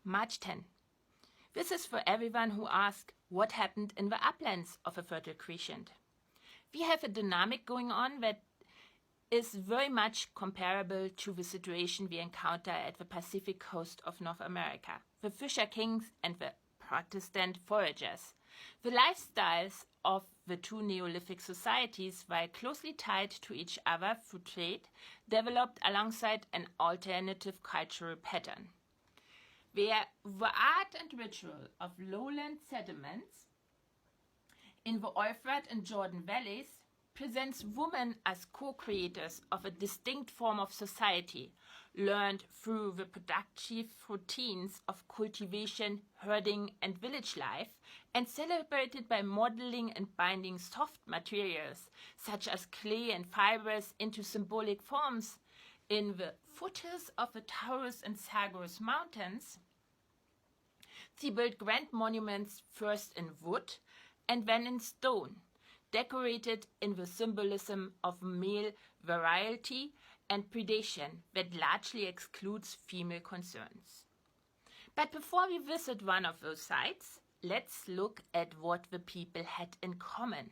March 10. This is for everyone who asks what happened in the uplands of a fertile crescent. We have a dynamic going on that is very much comparable to the situation we encounter at the Pacific coast of North America, the Fisher Kings and the Protestant foragers. The lifestyles of the two Neolithic societies, while closely tied to each other through trade, developed alongside an alternative cultural pattern, where the art and ritual of lowland settlements in the Euphrates and Jordan valleys presents women as co-creators of a distinct form of society, learned through the productive routines of cultivation, herding, and village life, and celebrated by modeling and binding soft materials, such as clay and fibers, into symbolic forms. In the foothills of the Taurus and Zagros mountains, they built grand monuments first in wood and then in stone, decorated in the symbolism of male virility and predation that largely excludes female concerns. But before we visit one of those sites, let's look at what the people had in common.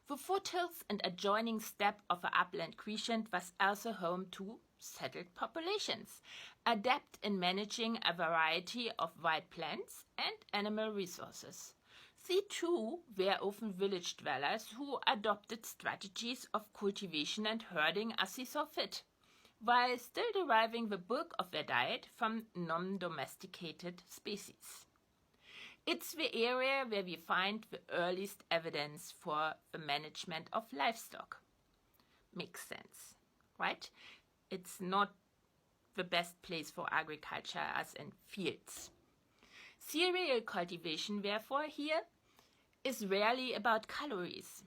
The foothills and adjoining steppe of the upland crescent was also home to settled populations, adept in managing a variety of wild plants and animal resources. They too were often village dwellers who adopted strategies of cultivation and herding as they saw fit, while still deriving the bulk of their diet from non-domesticated species. It's the area where we find the earliest evidence for the management of livestock. Makes sense, right? It's not the best place for agriculture as in fields. Cereal cultivation, therefore, here is rarely about calories.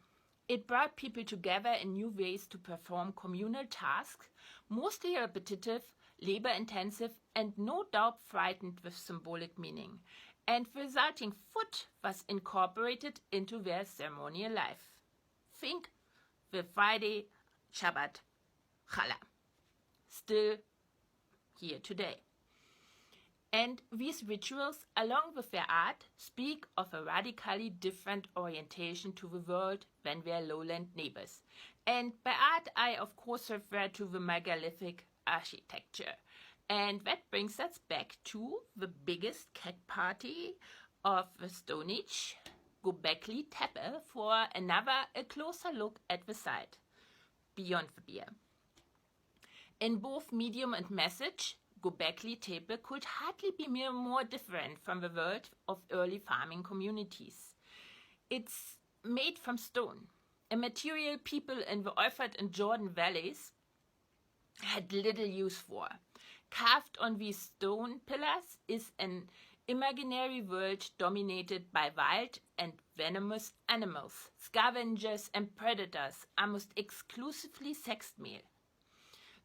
It brought people together in new ways to perform communal tasks, mostly repetitive, labor-intensive, and no doubt frightened with symbolic meaning, and the resulting food was incorporated into their ceremonial life. Think the Friday Shabbat Challah, still here today. And these rituals, along with their art, speak of a radically different orientation to the world than their lowland neighbors. And by art, I of course refer to the megalithic architecture. And that brings us back to the biggest keg party of the Stone Age, Göbekli Tepe, for a closer look at the site, beyond the beer. In both medium and message, Göbekli Tepe could hardly be more different from the world of early farming communities. It's made from stone, a material people in the Euphrates and Jordan valleys had little use for. Carved on these stone pillars is an imaginary world dominated by wild and venomous animals. Scavengers and predators, almost exclusively sexed male.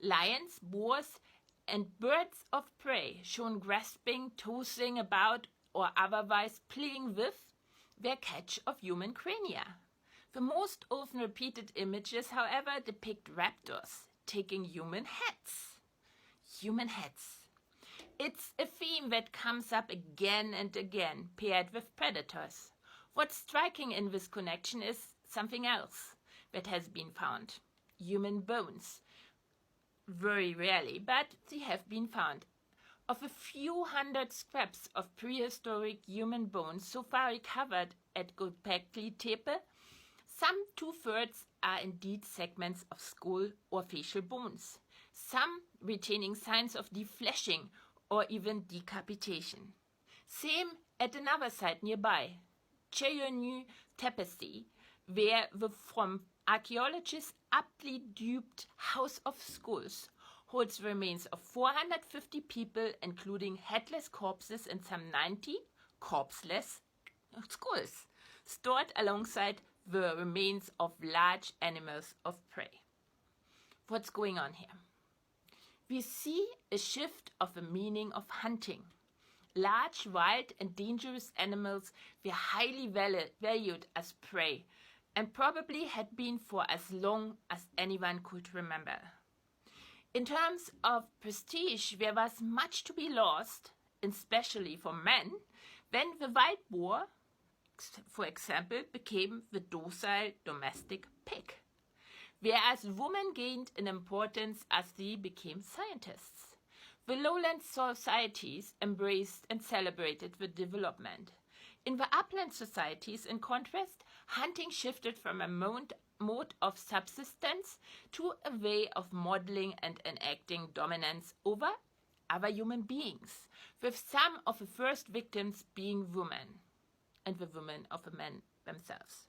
Lions, boars, and birds of prey shown grasping, tossing about, or otherwise playing with their catch of human crania. The most often repeated images, however, depict raptors taking human heads. Human heads. It's a theme that comes up again and again, paired with predators. What's striking in this connection is something else that has been found. Human bones. Very rarely, but they have been found. Of a few hundred scraps of prehistoric human bones so far recovered at Göbekli Tepe, some 2/3 are indeed segments of skull or facial bones, some retaining signs of defleshing or even decapitation. Same at another site nearby, Cheyenne Tapestry, where the from archaeologists aptly dubbed House of Skulls holds the remains of 450 people, including headless corpses and some 90 corpseless skulls, stored alongside the remains of large animals of prey. What's going on here? We see a shift of the meaning of hunting. Large, wild, and dangerous animals were highly valued as prey, and probably had been for as long as anyone could remember. In terms of prestige, there was much to be lost especially for men, when the wild boar, for example, became the docile domestic pig, whereas women gained in importance as they became scientists. The lowland societies embraced and celebrated the development. In the upland societies, in contrast, hunting shifted from a mode of subsistence to a way of modeling and enacting dominance over other human beings, with some of the first victims being women, and the women of the men themselves.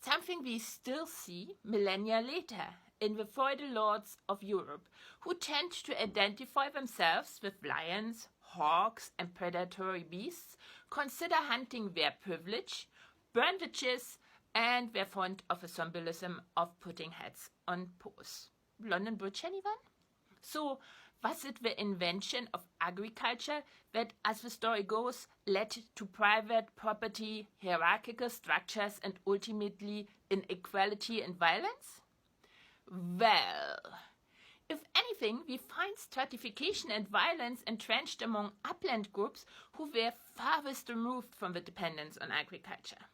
Something we still see millennia later in the feudal lords of Europe, who tend to identify themselves with lions, hawks, and predatory beasts, consider hunting their privilege, burn witches, and were fond of a symbolism of putting heads on poles. London Bridge, anyone? So, was it the invention of agriculture that, as the story goes, led to private property, hierarchical structures, and ultimately inequality and violence? Well, if anything, we find stratification and violence entrenched among upland groups who were farthest removed from the dependence on agriculture,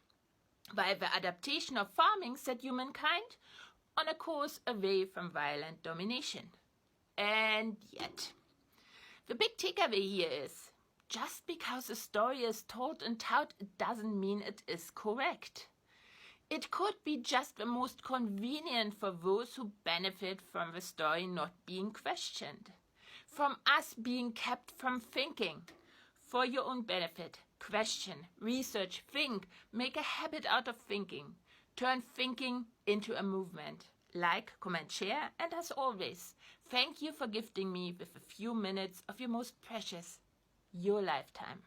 while the adaptation of farming set humankind on a course away from violent domination. And yet, the big takeaway here is, just because a story is told and taught, it doesn't mean it is correct. It could be just the most convenient for those who benefit from the story not being questioned, from us being kept from thinking. For your own benefit, question, research, think, make a habit out of thinking. Turn thinking into a movement. Like, comment, share, and as always, thank you for gifting me with a few minutes of your most precious, your lifetime.